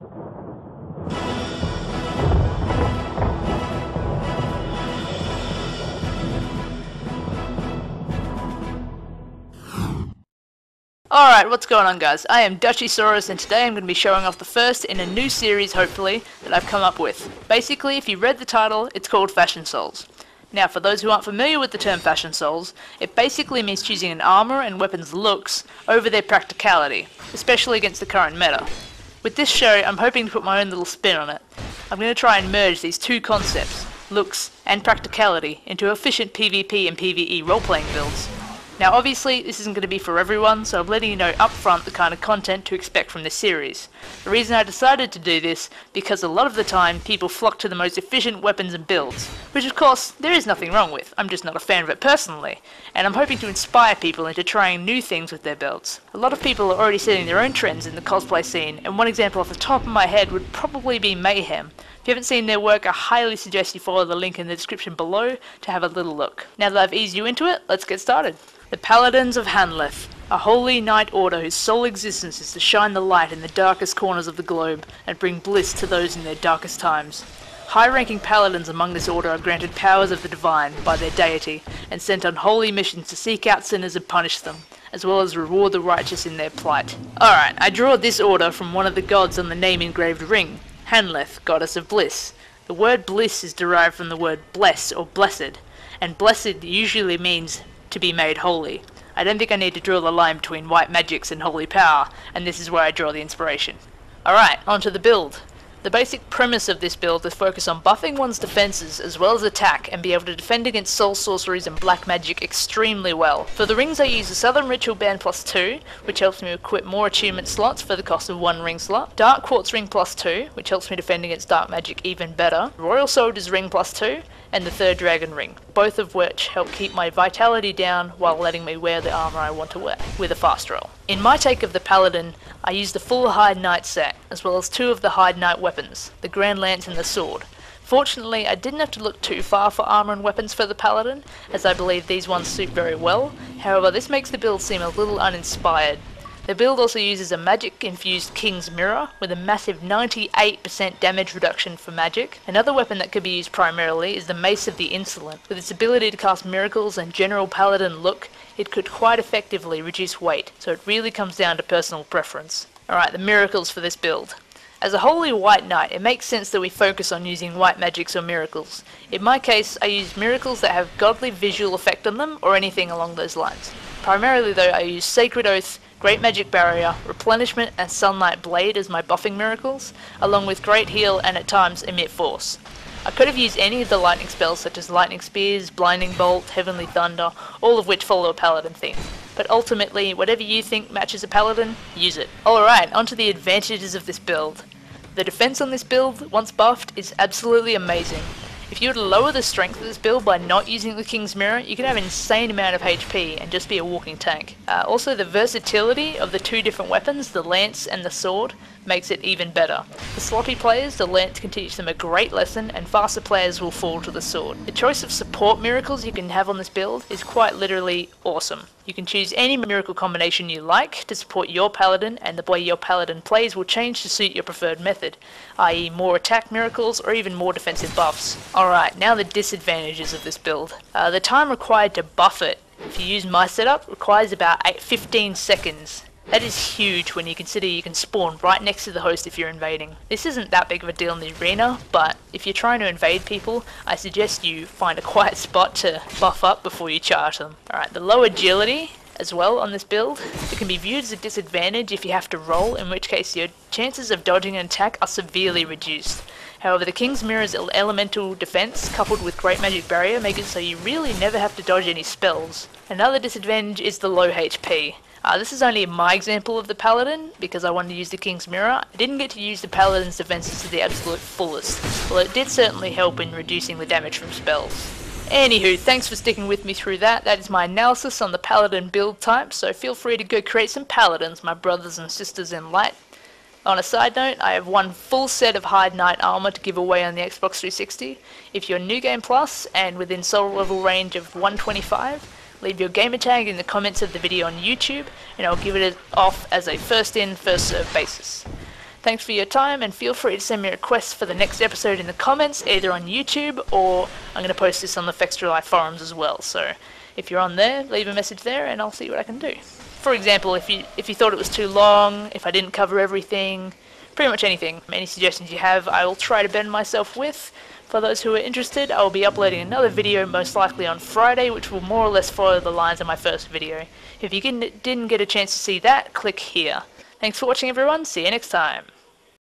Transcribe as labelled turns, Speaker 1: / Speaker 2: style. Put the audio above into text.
Speaker 1: Alright, what's going on guys? I am Dutchysaurus and today I'm going to be showing off the first in a new series, hopefully, that I've come up with. Basically, if you read the title, it's called Fashion Souls. Now, for those who aren't familiar with the term Fashion Souls, it basically means choosing an armor and weapons looks over their practicality, especially against the current meta. With this show, I'm hoping to put my own little spin on it. I'm going to try and merge these two concepts, looks and practicality, into efficient PvP and PvE role-playing builds. Now obviously this isn't going to be for everyone, so I'm letting you know upfront the kind of content to expect from this series. The reason I decided to do this, because a lot of the time people flock to the most efficient weapons and builds, which of course there is nothing wrong with, I'm just not a fan of it personally, and I'm hoping to inspire people into trying new things with their builds. A lot of people are already setting their own trends in the cosplay scene, and one example off the top of my head would probably be Mayhem. If you haven't seen their work, I highly suggest you follow the link in the description below to have a little look. Now that I've eased you into it, let's get started. The Paladins of Hanleth, a holy knight order whose sole existence is to shine the light in the darkest corners of the globe and bring bliss to those in their darkest times. High-ranking paladins among this order are granted powers of the divine by their deity and sent on holy missions to seek out sinners and punish them, as well as reward the righteous in their plight. Alright, I draw this order from one of the gods on the name-engraved ring, Hanleth, goddess of bliss. The word bliss is derived from the word bless or blessed, and blessed usually means to be made holy. I don't think I need to draw the line between white magics and holy power, and this is where I draw the inspiration. Alright, onto the build. The basic premise of this build is focus on buffing one's defenses as well as attack and be able to defend against soul sorceries and black magic extremely well. For the rings I use a Southern Ritual Band +2, which helps me equip more attunement slots for the cost of one ring slot, Dark Quartz Ring +2, which helps me defend against dark magic even better, Royal Soldier's Ring +2, and the Third Dragon Ring, both of which help keep my vitality down while letting me wear the armor I want to wear, with a fast roll. In my take of the Paladin, I used the full Hide Knight set, as well as two of the Hide Knight weapons, the Grand Lance and the Sword. Fortunately, I didn't have to look too far for armor and weapons for the Paladin, as I believe these ones suit very well. However, this makes the build seem a little uninspired. The build also uses a magic-infused King's Mirror with a massive 98% damage reduction for magic. Another weapon that could be used primarily is the Mace of the Insolent. With its ability to cast miracles and general paladin look, it could quite effectively reduce weight, so it really comes down to personal preference. Alright, the miracles for this build. As a holy white knight, it makes sense that we focus on using white magics or miracles. In my case, I use miracles that have godly visual effect on them, or anything along those lines. Primarily though, I use Sacred Oath, Great Magic Barrier, Replenishment and Sunlight Blade as my buffing miracles, along with Great Heal and at times Emit Force. I could have used any of the lightning spells such as Lightning Spears, Blinding Bolt, Heavenly Thunder, all of which follow a paladin theme. But ultimately, whatever you think matches a paladin, use it. Alright, onto the advantages of this build. The defense on this build, once buffed, is absolutely amazing. If you were to lower the strength of this build by not using the King's Mirror, you can have an insane amount of HP and just be a walking tank. Also, the versatility of the two different weapons, the Lance and the Sword, makes it even better. For sloppy players, the Lance can teach them a great lesson, and faster players will fall to the Sword. The choice of support miracles you can have on this build is quite literally awesome. You can choose any miracle combination you like to support your paladin, and the way your paladin plays will change to suit your preferred method, i.e. more attack miracles or even more defensive buffs. Alright, now the disadvantages of this build. The time required to buff it, if you use my setup, requires about 15 seconds. That is huge when you consider you can spawn right next to the host if you're invading. This isn't that big of a deal in the arena, but if you're trying to invade people, I suggest you find a quiet spot to buff up before you charge them. Alright, the low agility as well on this build, it can be viewed as a disadvantage if you have to roll, in which case your chances of dodging an attack are severely reduced. However, the King's Mirror's elemental defense coupled with Great Magic Barrier make it so you really never have to dodge any spells. Another disadvantage is the low HP. This is only my example of the Paladin, because I wanted to use the King's Mirror. I didn't get to use the Paladin's defenses to the absolute fullest, although it did certainly help in reducing the damage from spells. Anywho, thanks for sticking with me through that. That is my analysis on the Paladin build type, so feel free to go create some Paladins, my brothers and sisters in light. On a side note, I have one full set of Hide Knight armor to give away on the Xbox 360. If you're New Game Plus and within soul level range of 125, leave your gamertag in the comments of the video on YouTube, and I'll give it off as a first in, first served basis. Thanks for your time, and feel free to send me requests for the next episode in the comments, either on YouTube or I'm going to post this on the Fextra Life forums as well. So if you're on there, leave a message there and I'll see what I can do. For example, if you thought it was too long, if I didn't cover everything, pretty much anything, any suggestions you have, I will try to bend myself with. For those who are interested, I will be uploading another video most likely on Friday, which will more or less follow the lines of my first video. If you didn't get a chance to see that, click here. Thanks for watching everyone, see you next time.